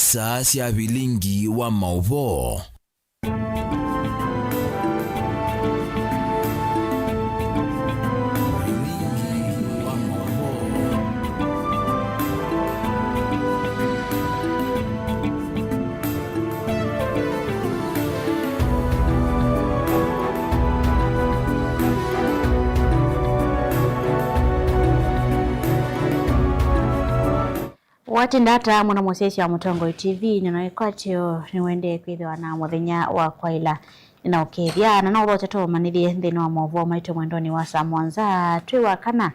saa cia bilingi wa mauvo. Wati ndata mwana mwasesi wa Mutongo TV ninaikwacho niwende kwithwa na muthenya wa kwaila ninaukethia na no rote to manithie thina wa movo maito mwendoni wa saa mwanza twi wa kana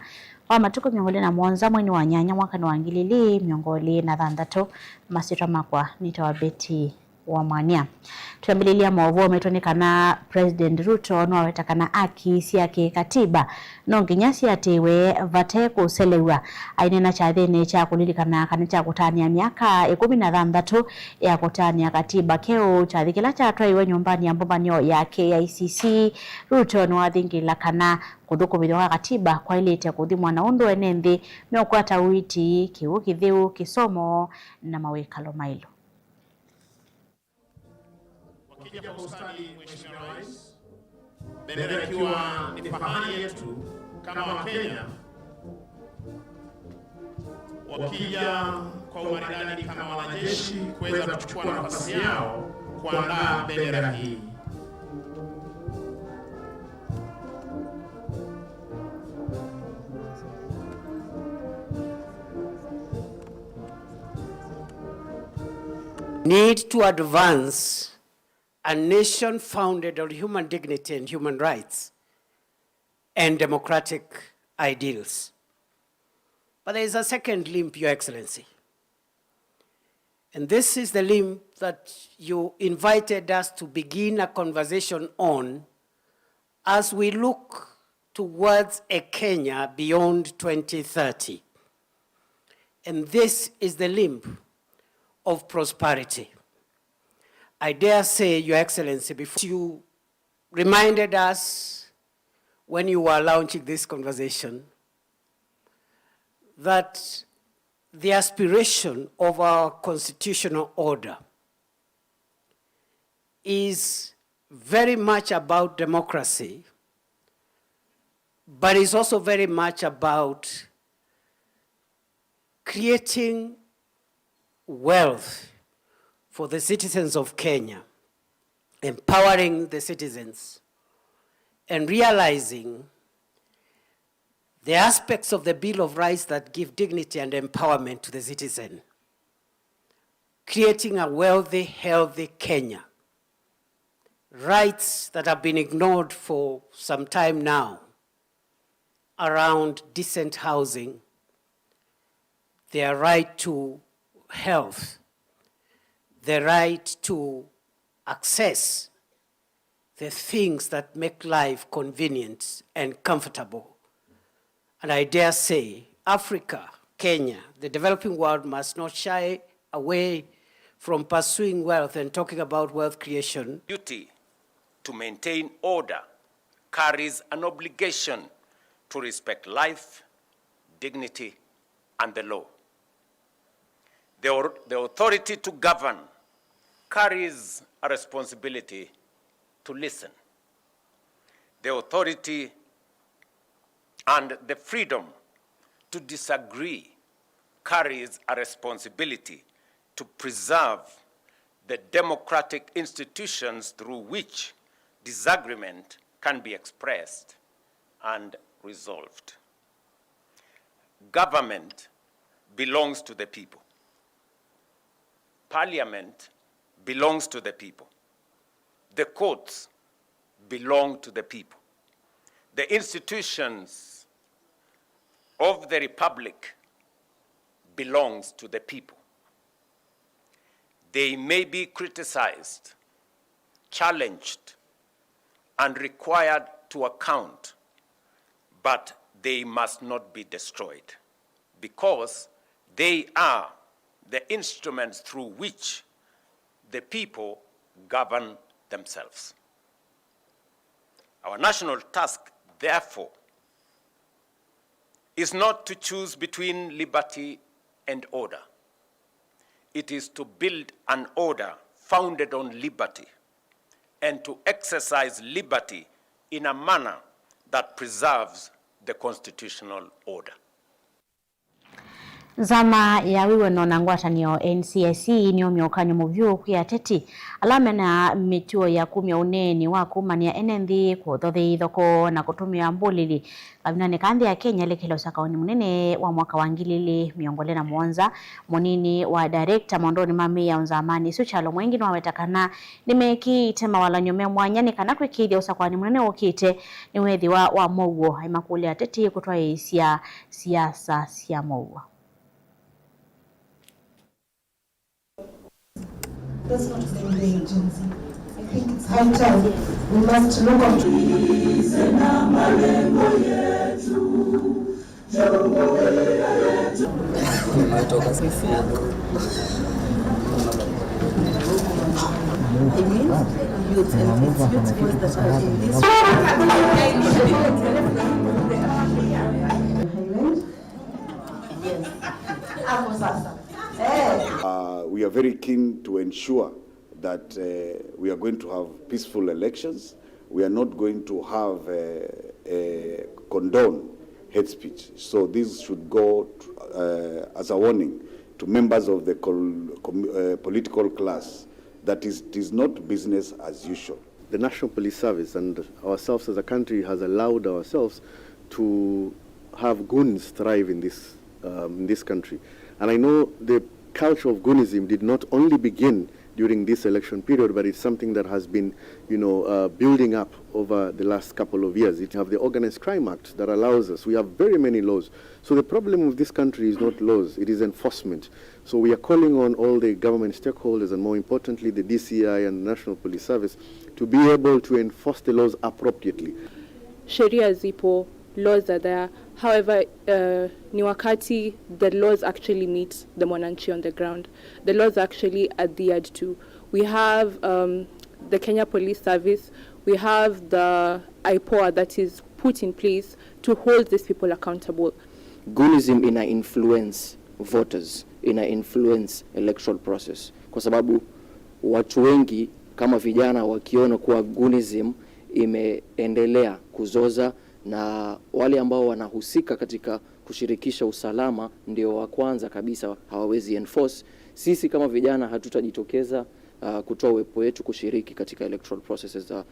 wa matuko miongoli na mwanza mwini wa nyanya mwaka ni wa ngilili miongoli na thanthatu masitra makwa nitawabeti wa mwania. Tuambililia movo metonekana President Ruto no wetakana aki siake katiba no nginyasi atewe vate kuselewa ainena chathene cha kulilikana kana cha kutania miaka 16 ya kutania katiba keo chathikila cha twaiwe nyumbani ya mbombanio ya KICC. Ruto no athingila kana kuthukubithwa katiba kwa ilete kuthimwa na undu enenthi meokwata witi kiu kithiu kisomo na mawekalo mailo. Wakija kwa ustadi Mheshimiwa Rais, bendera ikiwa ni fahari yetu kama Wakenya, wakija kwa umaridadi kama wanajeshi kuweza kuchukua nafasi yao kuandaa bendera hii. Need to advance a nation founded on human dignity and human rights and democratic ideals. But there is a second limb, Your Excellency. And this is the limb that you invited us to begin a conversation on as we look towards a Kenya beyond 2030. And this is the limb of prosperity. I dare say, Your Excellency, before you reminded us when you were launching this conversation that the aspiration of our constitutional order is very much about democracy, but it's also very much about creating wealth for the citizens of Kenya, empowering the citizens, and realizing the aspects of the Bill of Rights that give dignity and empowerment to the citizen, creating a wealthy, healthy Kenya. Rights that have been ignored for some time now around decent housing, their right to health, the right to access the things that make life convenient and comfortable. And I dare say, Africa, Kenya, the developing world must not shy away from pursuing wealth and talking about wealth creation. Duty to maintain order carries an obligation to respect life, dignity, and the law. The authority to govern carries a responsibility to listen. The authority and the freedom to disagree carries a responsibility to preserve the democratic institutions through which disagreement can be expressed and resolved. Government belongs to the people. Parliament belongs to the people. The courts belong to the people. The institutions of the republic belongs to the people. They may be criticized, challenged, and required to account, but they must not be destroyed because they are the instruments through which the people govern themselves. Our national task, therefore, is not to choose between liberty and order. It is to build an order founded on liberty and to exercise liberty in a manner that preserves the constitutional order. Zama ya wiwe nona ngwatanio NCIC niyo miokanyo muvyu kwa teti alame na mituo ya kumya uneni wa kumania NND kuthothe ithoko na kutumia mbulili kabinane kandi ya Kenya lekelo sakaoni munene wa mwaka wa 2017 munini wa director mondoni mami ya Nzamani Suchalo mwengi no wetakana nimeki tema wala nyome mwanyani kana kwikithia usakoni munene okite ni wethi wa mogo haimakuli ateti kutwa isia siasa sia mogo. That's not the same thing, agency. I think it's high time we must look up We are very keen to ensure that we are going to have peaceful elections. We are not going to have condone hate speech. So this should go as a warning to members of the political class that it is not business as usual. The National Police Service and ourselves as a country has allowed ourselves to have goons thrive in this country. And I know the culture of goonism did not only begin during this election period, but it's something that has been, building up over the last couple of years. We have the Organized Crime Act that allows us. We have very many laws. So the problem with this country is not laws, it is enforcement. So we are calling on all the government stakeholders and more importantly the DCI and the National Police Service to be able to enforce the laws appropriately. Sheria zipo, laws are there. However, ni wakati the laws actually meet the mwananchi on the ground. The laws actually adhered to. We have the Kenya Police Service. We have the IPOA that is put in place to hold these people accountable. Goonism ina influence voters, ina influence electoral process. Kwa sababu watu wengi kama vijana wakiona kuwa goonism imeendelea kuzoza na wale ambao wanahusika katika kushirikisha usalama ndio wa kwanza kabisa hawawezi enforce. Sisi kama vijana hatutajitokeza kutoa uwepo wetu kushiriki katika electoral processes za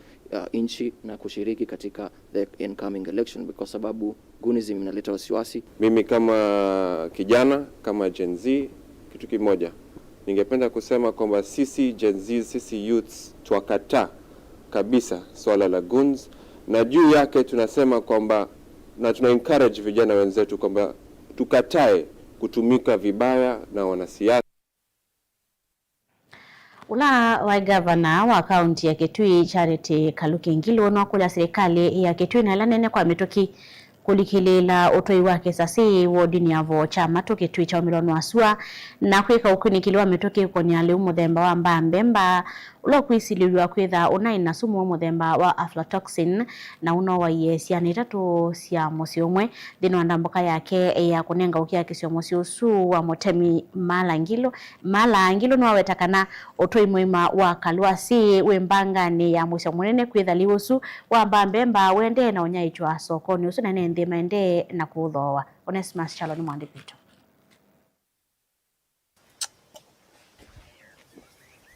nchi na kushiriki katika the incoming election kwa sababu goonism inaleta wasiwasi. Mimi kama kijana, kama Gen Z, kitu kimoja ningependa kusema kwamba sisi Gen Z, sisi youths tuwakataa kabisa swala la goons, na juu yake tunasema kwamba na tuna encourage vijana wenzetu kwamba tukatae kutumika vibaya na wanasiasa. Ula wa gavana wa kaunti ya Kitui Charity Kaluki Ngilu no kula serikali ya Kitui na lanene kwa mitoki kulikilela utoi wake sasi wodini yavo chama to Kitui cha Milono Asua na kweka ukunikiliwa mitoki kwenye ali umuthemba wa mbemba ulo kwisililwa kwetha una inasumu umuthemba wa aflatoxin na uno wa yesiani tatu sia mosi umwe thini wa ndamboka yake ya kunenga ukia kisio mosi usu wa Mutemi Mala Ngilo no wetakana utoi muima wa Kalwasi wembangani ya mosi munene kwetha liusu wa mbemba wende na unyaichwa sokoni usu na nende maende na kuthoa. Onesimus Chalo ni mwandipito.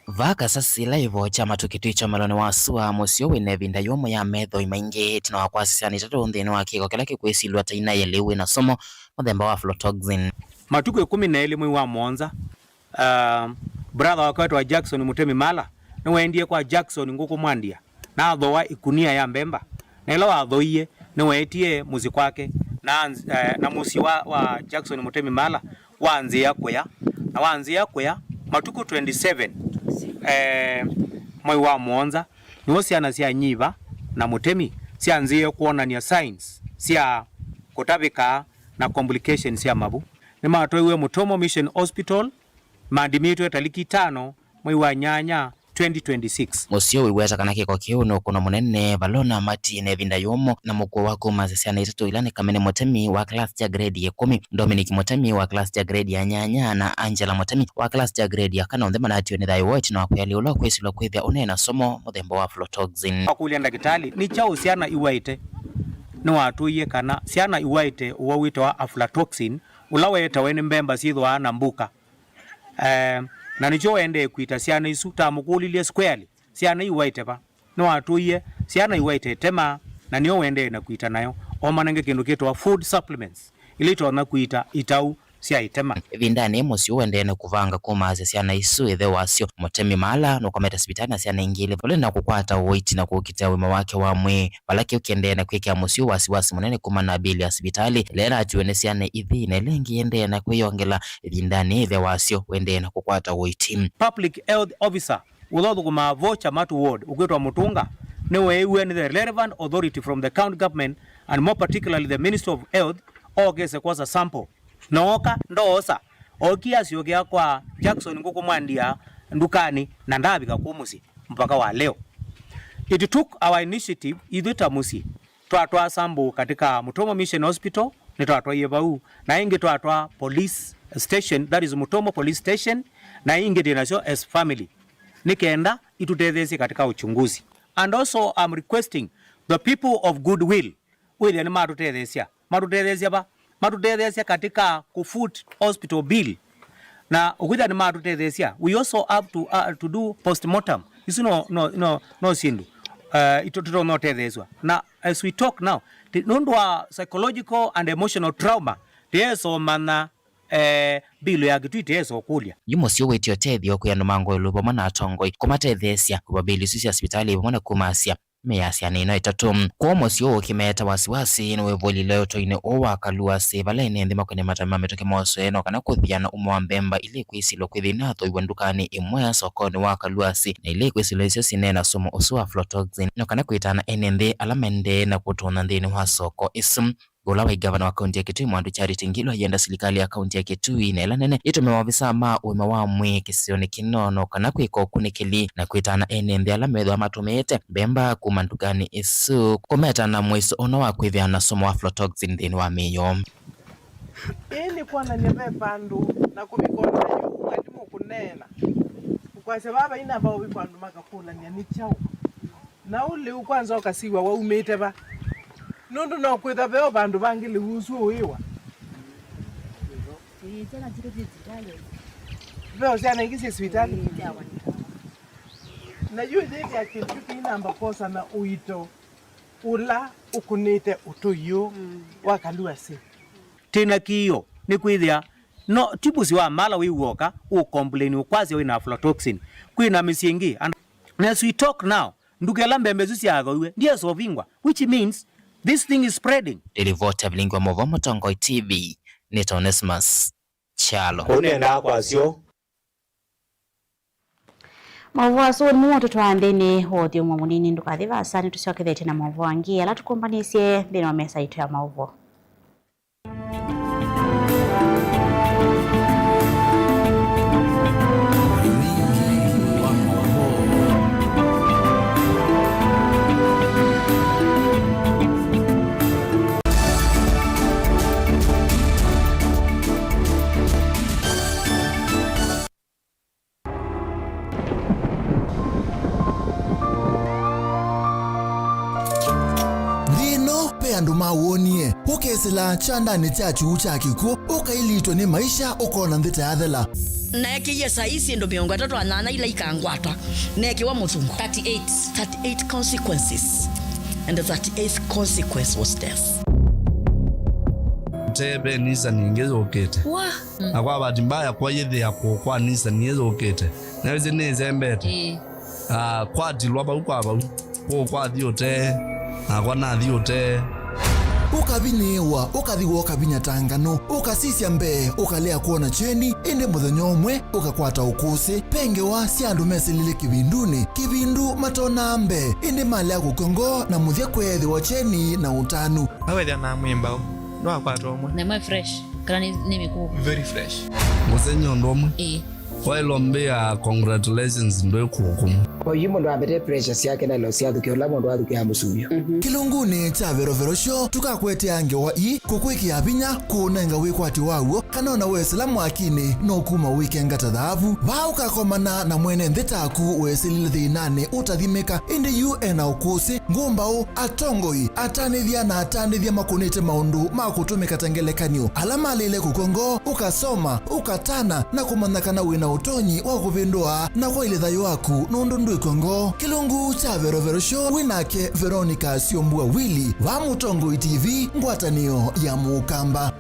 Vaka sasila ivo chama tukitui cha Milono Asua musio wene vinda yomo ya metho imaingi tina wakwasisiani tatu nthini wa kiko kila kikwesilwa taina yelewe na somo muthemba wa aflatoxin. Matuku 11 mwi wa Mwanza brother wakati wa Jackson Mutemi Mala na wendie kwa Jackson nguku mwandia na athoa ikunia ya mbemba na ilo athoie na wetie muzi kwake na musi wa Jackson Mutemi Mala wanzia kwea matuku 27 mwi wa Mwanza niwo ciana cia nyiva na Mutemi cianzie kuonania signs cia kutabika na complications cia mabu ni matoiwe Mutomo Mission Hospital maandimitwe tariki 5 mwi wa nyanya 2026. Musio wiweta kana kiko kiuno kuna munene Valona Mati Nevinda Yomo na mkuu wako mazisiana itatu ilani Kamene Motemi wa class ya grade ya 10, Dominic Motemi wa class ya grade ya nyanya na Angela Motemi wa class ya grade ya kana ndema na atiyo ni thai wote na wakuyali ula kwesi ula kwithia unena somo muthembo wa aflatoxin. Wakulia ndagitali ni chao siana iwaite ni watuye kana siana iwaite uwa wito wa aflatoxin ulaweta wene mbemba sithwa na mbuka. Na nicho wende kuita siana isu tamukulilie squarely siana iwaite ba no watuye siana iwaite tema na niyo wende na kuita nayo omanenge kindu kitwa food supplements ilito na kuita itau sia itema vindani musio wende na kuvanga kumaze siana isu ethe wasio Motemi mala no kometa hospitali na siana ingile pole na kukwata weight na kukitia wema wake wa mwe balaki ukiende na kwekea musio wasiwasi munene kumana bili ya hospitali lera atuene siana ithi na lengi ende na kuyongela vindani ethe wasio wende na kukwata weight. Public health officer ulothu kuma vocha matu ward ukwetwa mutunga newe when the relevant authority from the county government and more particularly the Ministry of Health ogese kwa sample nooka ndoosa okiasi okia kwa Jackson nguko mwandia ndukani na ndabika kumusi mpaka wa leo. It took our initiative idhuta musi twatwa sambu katika Mutomo Mission Hospital ni twatwa yebau na ingi twatwa police station, that is Mutomo police station, na ingi dinasho as family nikenda itutethesi katika uchunguzi. And also I'm requesting the people of goodwill wile ni matutethesia ba matutethesia katika kufoot hospital bill na ukida ni matutethesia we also have to do postmortem isu no sindu ito no tetheswa na as we talk now nondwa psychological and emotional trauma tieso mana bilo ya gitu iteso kulia yumo sio wetio tethio kuyano mango lubo mana atongoi kumatethesia kubabili sisi hospitali bona kumasia meyasia nino itatu kwa musio kimeta wasiwasi no wevoli leo toine owa kaluasi balene ndima kwenye matama metoke moso eno kana kuthiana umwa mbemba ile kwisilo kwithina to ibandukani imwe sokoni wa kaluasi na ile kwisilo isio sinena somo osu aflatoxin no kana kuitana enende alamende na kutona ndini wa soko isum Golawa gavana wa kaunti ya Kitui Mwandu Charity Ngilu yenda serikali ya kaunti ya Kitui na ila nene ito mewavisa ma uema wa mwe kisioni kinono kana kwiko kunikili na kuitana enende ala medho wa matumete bemba kumandugani isu kumeta na mwiso ono wa kuivya na somo aflatoxin dhini wa miyo. Ili kwa na nyebe pandu na kubikona na yuku katimu kunena kwa sababu ina bao bipandu makakula ni chao na ule ukwanza okasiwa wa umete ba nundu no kwitha beo bandu bangili usu uiwa tena jiro hospitali beo sana ingisi hospitali na yu dhidi akichuki namba kosa na uito ula ukunite utuyu wakalua si tena kiyo ni kwithia no tibusi wa mala wi woka u complain ukwazi wina aflatoxin kwina misingi and as we talk now ndugela mbembezusi athoiwe ndiye so vingwa which means this thing is spreading. Ilivota vilingwa Movo Motongoi TV Nita Onesmus Chalo kunenda kwasio Mavua so ni mwoto tuandeni hothi umwa munini ndukathiva asani tusiokithete na mavua angia la tukumbanisie dhino wa mesa itu ya mavua. andu mawonie ukesela chandani cha chuu cha kiko ukailitwa ni maisha ukona nthita yathela nekiye saisi ndo 38 ila ikangwata nekiwa mutungu 38 consequences and the 38th consequence was death. Tebe nisa ningezo ukete akwa bahati mbaya kwa yethe yako kwa nisa ningezo ukete naweze neze mbete kwa dilwa ba ukwaba kwa thiote akwa na thiote ukabinewa ukathiwa ukabinya tangano ukasisya mbe ukalea kuona cheni indi muthenya umwe ukakwata ukusi penge wa siandu meselile kibindu matona mbe indi malea kukongo na muthia kwethi wa cheni na utanu awethia na mwimba no akwata umwe na mwe fresh kana ni miku very fresh musenyo ndomwe wailombea congratulations ndo kuhukumu kwa hiyo ndo abete pressures yake na losi yake kila ndo adu kia musuyo kilunguni cha vero sho tukakwete ange wa i kukwiki abinya kunenga wikwati wawo kanona weselamu akini no kuma weekend tadhavu vauka komana na mwene ndetaku wesilile thinane utathimeka indi UN ukusi ngumbao atongoi atanithia na atanithia makunite maundu makutumika tengelekanyo alama lile kukongo ukasoma ukatana na kumanyakana wina utonyi wa kuvindua na kwa ile thayo waku nundu ndu ikongo kilungu cha vero show winake Veronica Siombua Willy wa Mutongo TV ngwatanio ya Mukamba.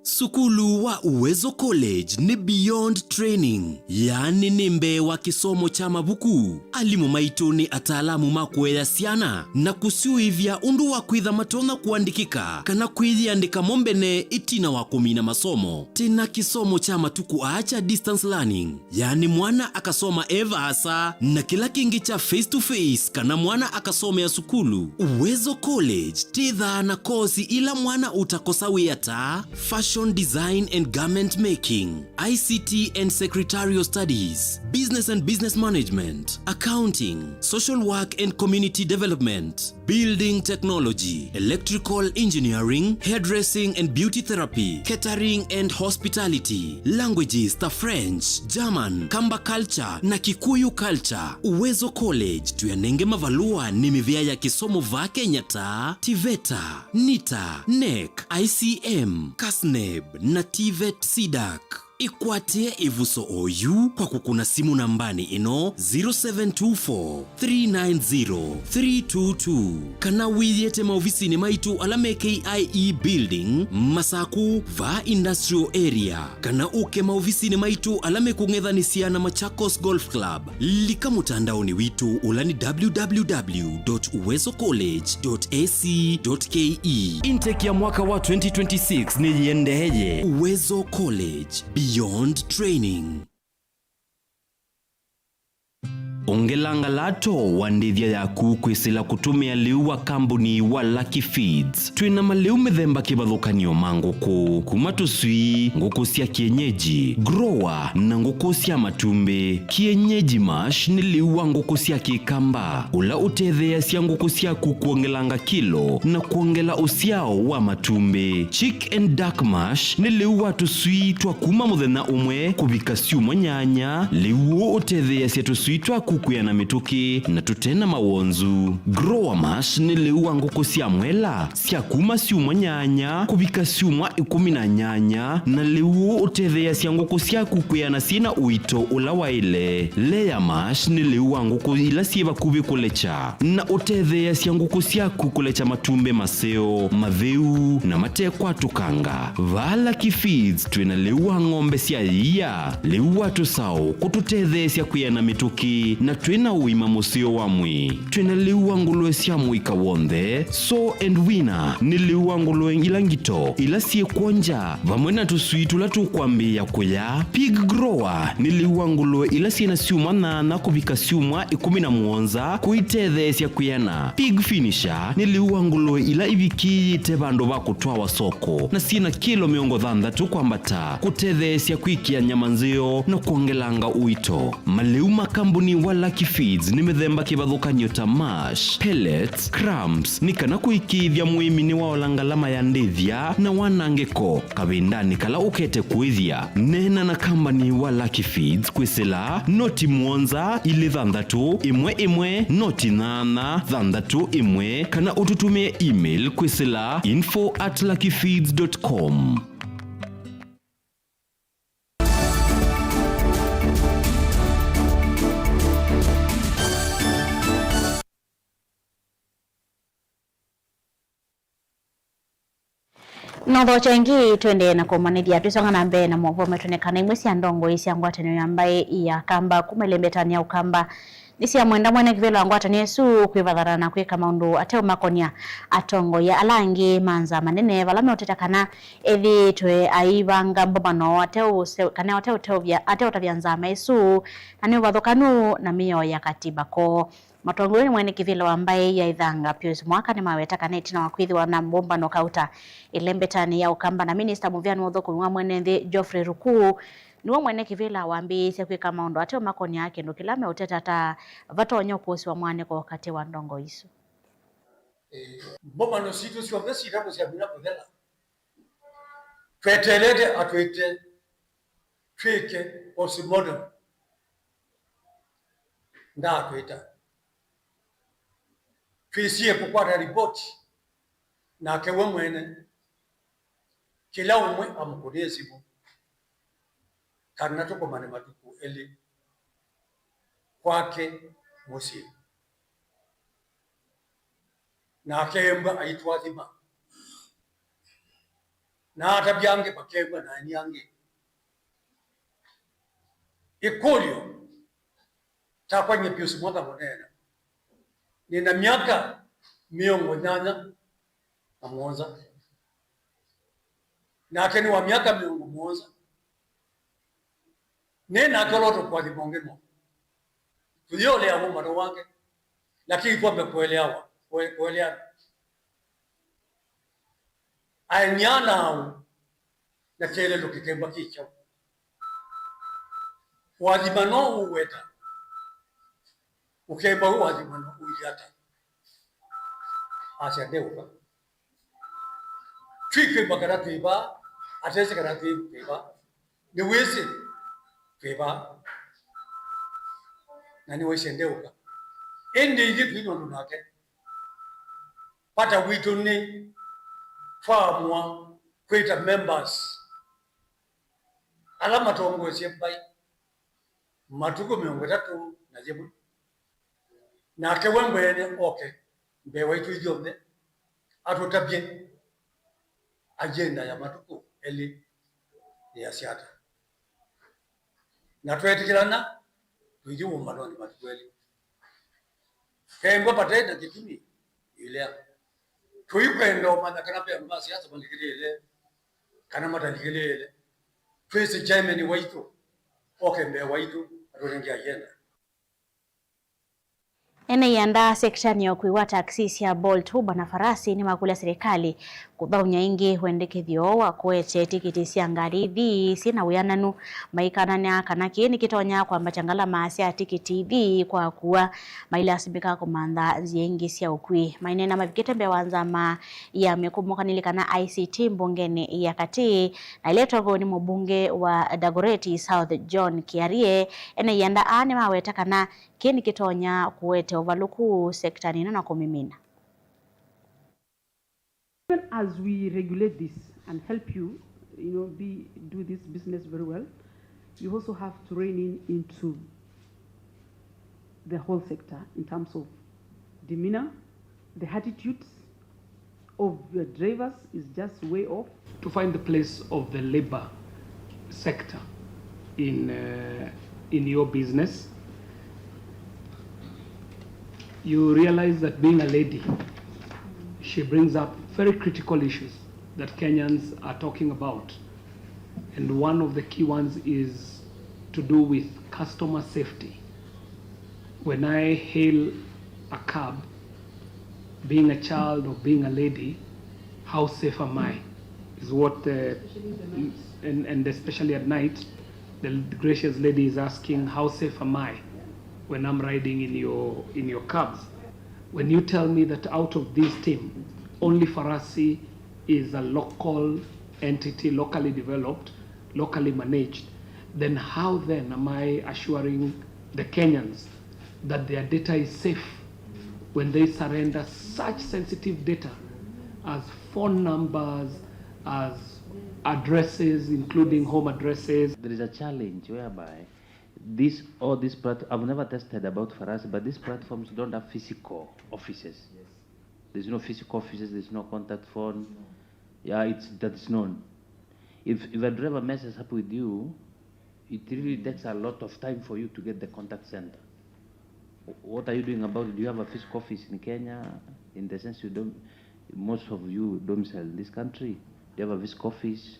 Sukulu wa Uwezo College ni beyond training, yani nimbe wa kisomo cha mabuku. Alimu maitu ni ataalamu makuwea siana na kusiuivya undu wa kwitha matona kuandikika kana kwithiandika mombene itina wa kumina masomo. Tena kisomo cha matuku acha distance learning, yani mwana akasoma eva asa na kila kingi cha face to face kana mwana akasome ya sukulu. Uwezo College titha na kozi ila mwana utakosawi ata fashion design and garment making, ICT and secretarial studies, business and business management, accounting, social work and community development, building technology, electrical engineering, hairdressing and beauty therapy, catering and hospitality, languages ta French, German, Kamba culture na Kikuyu culture. Uwezo College tuyanenge mavalua ni mivya ya kisomo va Kenya ta TVETA, NITA, NEC, ICM, KASNEB na TVET SIDAC. Ikwate ivuso oyu kwa kukuna simu nambani ino 0724-390-322 kana wiyete maofisini maitu alame KIE building Masaku va industrial area kana uke maofisini maitu alame kungethanisia na Machakos Golf Club lika mutandaoni witu ulani www.uwezocollege.ac.ke. Intake ya mwaka wa 2026 ni yendeje. Uwezo College, beyond training. Ongelanga lato wandithia yaku kwisila kutumia liu wa kambuni wa Lucky Feeds. Twina maliu mithemba kibathukanio manguku kuma tusui, nguku cia kienyeji, grower na nguku cia matumbi. Kienyeji mash ni liu wa nguku cia kikamba ula utethea cia nguku ciaku kuongelanga kilo na kuongela usiao wa matumbi. Chick and duck mash ni liu wa tusui twa kuma muthenya umwe kubika ciuma nyanya. Liu utethea cia tusui twa kukuya na mituki na tutena mawonzu. Grower mash ni liu wa nguku cia mwela cia kuma ciuma nyanya kubika ciuma 10 nyanya na liu utethea cia nguku cia kukuya na sina uito ula waile. Layer mash ni liu wa nguku ila sieva kubi kulecha na utethea cia nguku cia kukulecha matumbe maseo, matheu na matekwa tukanga. Vala Kifeeds twina liu wa ng'ombe cia iya, liu wa tusao kututethea cia kuya na mituki na twina uima musio wa mwi. Twina liu wa ngulwe cia mwika wonthe. So and winner ni liu wa ngulwe ilangito ila sie kuonja vamwe na tusui tula tukwambia kuya. Pig grower ni liu wa ngulwe ila siena siuma na kubika siuma 17 kuitethea cia kuyana. Pig finisher ni liu wa ngulwe ila ibiki te bandu ba kutwa soko na siena kilo 60 kwambata kutethea cia kwikia nyama nzio na kuongelanga uito. Maliu makambuni wa Lucky Feeds ni mithemba kibathukanio ta mash, pellets, crumbs ni kana kuikithia muimini wa olangalama ya ndithia na wanangeko kabindani kala ukete kuithia. Nena na kambani wa Lucky Feeds kwisila noti mwonza ili 311 noti 8 kana ututumie email kwisila info@luckyfeeds.com. Notho changi twende na kumanithia twisonga na mbere na mwovo metonekana imwe cia ndongo cia ngwatanio ambaye iya kamba kumelembetania ukamba nisia mwenda mwene kivelo angwata niesu kwivadharana kwika maundu ateo makonia atongo ya alangi manza manene valame utetakana ethi twe aivanga mbomano ateo kana ateo tavyanza maisu na ni vathukanu na mio ya katiba ko matongoni mwene kivelo ambaye ya ithanga Pius Mwaka ni mawetaka neti na wakwithiwa na mbombano kauta ilembetani ya ukamba na Minister Muvyani Muthoko mwa mwene nthi Geoffrey Ruku niwo mwene kivila wambise kwika maundu ateo makoni yake ndo kilame uteta ta vatonyo kuosi wa mwane kwa wakati wa ndongo isu mbomano situ siwambe sitabu siabina kuthela twetelete atwete twike osimodo nda atweta twisie kukwata ripoti na kewe mwene kila umwe amukulie simu kana tuko mane matuku eli kwake musi na kemba aitwa thima na atabyange pakemba na nyange ikulio takwanye Pius Mwaka monena nina miaka 80 na keni wa miaka 100 nena koloto kwa dibongeno tuliole ya mumano wake lakini kwa mekuelewa kuelewa anyana na kele lokikemba kicho wadibano uweta ukemba wadibano uyata asya deuka twike bakarati ba atese karati ba ni wese keba nani wese ndeuka ende hivi vino nunake pata wito ni famwa kweta members alama tongo sepai matuko 3 na jebu na kewembene okay mbe waitu ijombe atotabye agenda ya matuko eli ya siata na twetikirana tuiji umanoni matukweli kembo patenda kitumi ile tuikwendo mana kana pe mbasi siasa malikile kana matalikile twese chairman waitu okay mbe waitu atongi agenda ene yanda section ya kuiwa taksisi ya Bolt Uber na farasi ni makula serikali kuthaunya ingi wendekethio wa kwete tikiti cia ngari thi sina uyananu maikanana kana kini kitonya kwamba changala maasi ya tikiti thi kwa kuwa maila asibika komanda ziengi cia ukwi mainena mavikete mbe wanzama ya mekumukanili kana ICT mbungeni ya kati na iletwa ni mbunge wa Dagoretti South John Kiarie ene yanda ane maweta kana kini kitonya kuwete overlook sekta nina na kumimina. Even as we regulate this and help you, do this business very well, you also have to rein into the whole sector in terms of demeanor, the attitudes of your drivers is just way off. To find the place of the labor sector in your business, you realize that being a lady, she brings up very critical issues that Kenyans are talking about. And one of the key ones is to do with customer safety. When I hail a cab, being a child or being a lady, how safe am I? Is what, and especially at night, the gracious lady is asking, how safe am I when I'm riding in your cabs? When you tell me that out of this team, only Farasi is a local entity, locally developed, locally managed, then how then am I assuring the Kenyans that their data is safe when they surrender such sensitive data as phone numbers, as addresses, including home addresses? There is a challenge whereby I've never tested about Farasi, but these platforms don't have physical offices. Yes. There's no physical offices, there's no contact phone. Yeah, that's known. If a driver messes up with you, it really takes a lot of time for you to get the contact center. What are you doing about it? Do you have a fiscal office in Kenya? In the sense most of you domicile in this country. Do you have a fiscal office?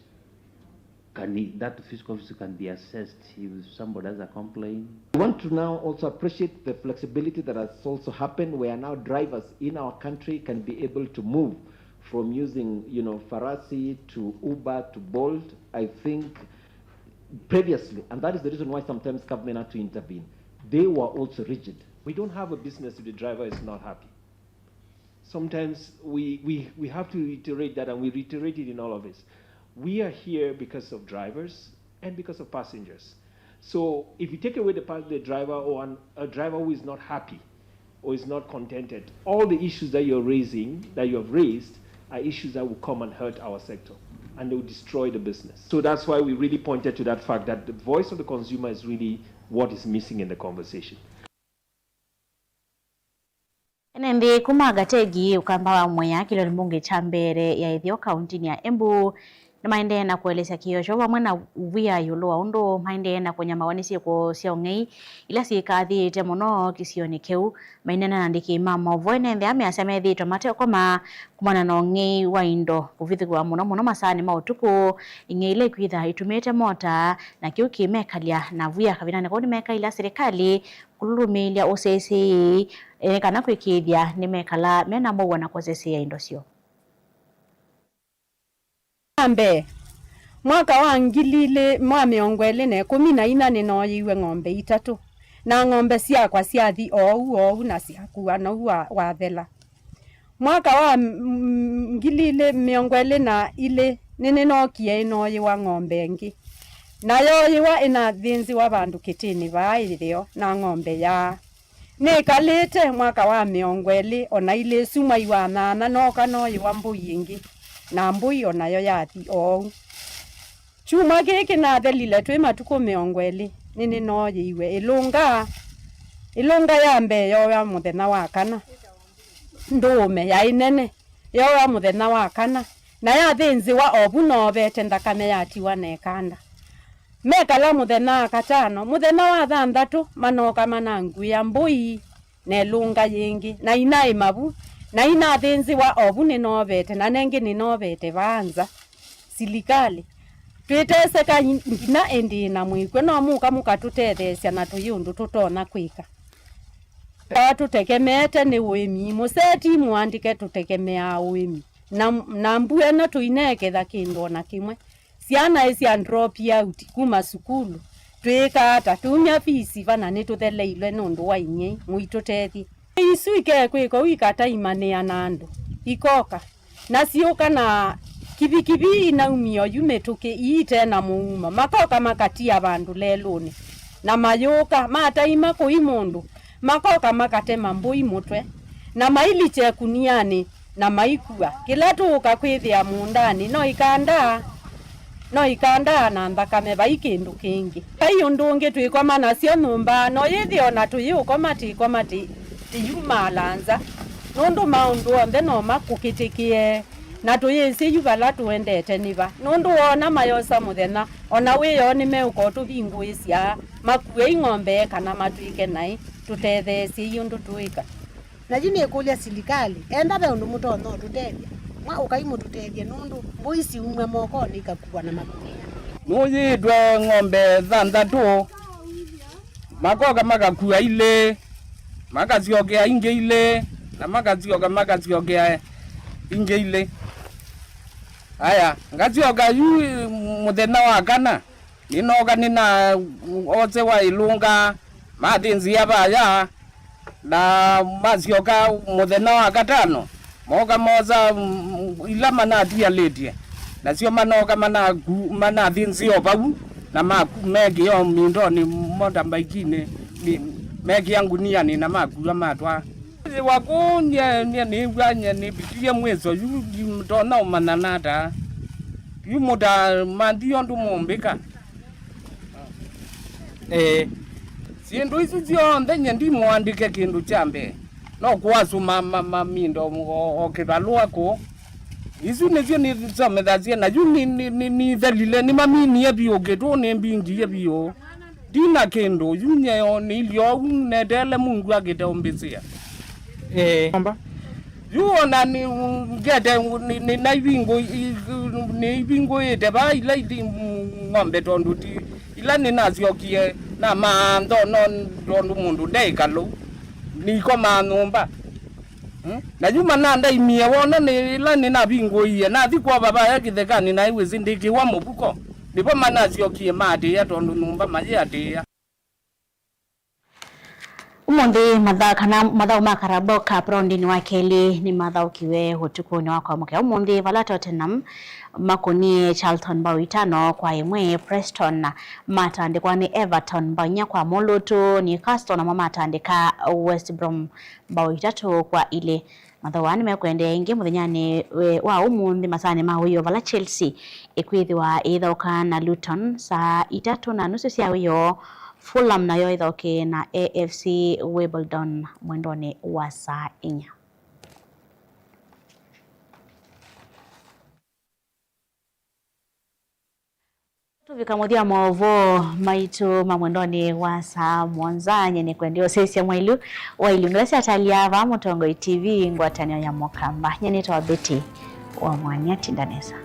That fiscal office can be assessed if somebody has a complaint? We want to now also appreciate the flexibility that has also happened, where now drivers in our country can be able to move from using, Farasi to Uber to Bolt. I think previously, and that is the reason why sometimes government had to intervene, they were also rigid. We don't have a business if the driver is not happy. Sometimes we have to reiterate that, and we reiterate it in all of this. We are here because of drivers and because of passengers. So if you take away the driver, or a driver who is not happy or is not contented, all the issues that you have raised, are issues that will come and hurt our sector, and they will destroy the business. So that's why we really pointed to that fact that the voice of the consumer is really what is missing in the conversation. Nende kuma gategi ukamba wa mwenya kilo limbunge cha mbere ya Ithio kaunti ya Embu na maende na kueleza kiosho wa mwana uvia yulo wa undo maende na kwenye mawanisi kwa siongei ila sikathi temono kisioni keu maende na nandiki mama voine nde ame aseme thi tomate koma kumana na ngei wa indo kuvithigwa muno masani mautuku ingeile kwitha itumite mota na kiu kimekalia na vuya kabina ko ni meka ila serikali kulumilia osese kana kwikithia ni mekala mena mwa na kwesese ya indosio ambe mwaka wa ngilile mwa miongwele ne 14 no yiwe ng'ombe 3 na ng'ombe ciakwa ciathi ou na ciakua no wa thela mwaka wa ngilile miongwele na ile nene no kie no yiwa ng'ombe ngi na yo yiwa ina thinzi wa bandu kitini ba ilio na ng'ombe ya ne kalete mwaka wa miongwele ona ile suma yiwa na no kano yiwa mbui ngi na mbui onayo yathi chuma giki na thelile twi matuko miongweli nini no yiwe ilunga yambe yo ya muthenya wa kana ndume ya inene yo ya muthenya wa kana na ya thinzi wa obu no bete ndakame yatiwa nekanda mekala muthenya katano muthenya wa thanthatu manoka manangu ya mbui ne lunga yingi na inai mabu na ina thinzi wa obu ni novete na nengi ni novete banza silikali twiteseka ngina endi na mwikwe no muka tutethecia na tuyundu tutona kwika tutekemete ni wimi museti muandike tutekemea wimi na mbuya na tuineketha kindu na kimwe ciana isi drop out kuma sukulu twika tatumya fisi bana ni tutheleilwe nundu wa inye muitutethi isuike kwiko wikata imane na andu ikoka na sioka na kibikibi na umio yumetuke ite na muuma makoka makatia bandu lelone na mayoka mataima ko imundu makoka makatema mbui mutwe na maili chekuniani na maikua kila tuka kwithia mundani no ikanda na ndakame baikindu kingi kayo ndunge twikoma nacio numba no yithio na tuyukoma mati tiyuma lanza nundu maundu onthe no makukitikie na tuyisi yubala tuendete niba nundu wona mayosa muthenya ona wiyo ni meuko tubinguisia makue ng'ombe kana matuike nai tutetheci yundu tuika na jini kulia silikali enda be undu mutono tutethia mwa ukaimu tutethia nundu boisi umwe moko nikakuwa na makue nuyidwe ng'ombe thanthatu makoka makakua ile makaziogea inge ile na makaziogea inge ile aya ngazioga yu muthenya wa kana ninoga nina oze wa ilunga mathinzi abaya na mazioga muthenya wa gatano moga moza ila manatia letie na sio manoga manathinzi obau na megi yo mindoni monda maikine megi yangu ni na makula matwa wakunya ni wanya ni bitia mwezo yu mtona mananata yu muda mandio ndu mombeka sindu isu cionthe ndi mwandike kindu chambe no kwasu mindo okiralua ko isu nicio ni somethacia na yu ni thelile ni mamini ebio getu ni mbingi ebio dina kendo yunye oni lyo nedele Mungu agite ombisia amba yuona ni gete ni naibingo ite ba ila ngombe tonduti ila ni naziokie na mando non tondu mundu deikalo ni ko manumba na yuma nanda imie wona ni ila ni nabingo iye na thikwa baba yakithekani na iwe zindiki wa mubuko ndipo manaziokie made ya tondu numba maji atia Umundi mathau makaraboka prondini wa keli ni mathau kiwe hutukuni wako muke umundi vala Tottenham makuni Charlton bao 5 kwa 1 Preston matandikwa ni Everton bao 4 kwa Moloto Newcastle na matandika West Brom bao 3 kwa 1 mathau ani mekwende ingi muthenyani wa umundi masani ma huyo vala Chelsea ikwithiwa ithoka na Luton saa 3:30 cia wiyo Fulham nayo ithoke na AFC Wimbledon mwendoni wa saa 4. Tuvikamuthia movo maitu mamwendoni wa saa mwanza nyene kwendio sesi ya mwailu wa ilunglesi atalia va Mutongoi TV ngwatanio ya Mokamba nyene toa beti wa mwanya tindanesa.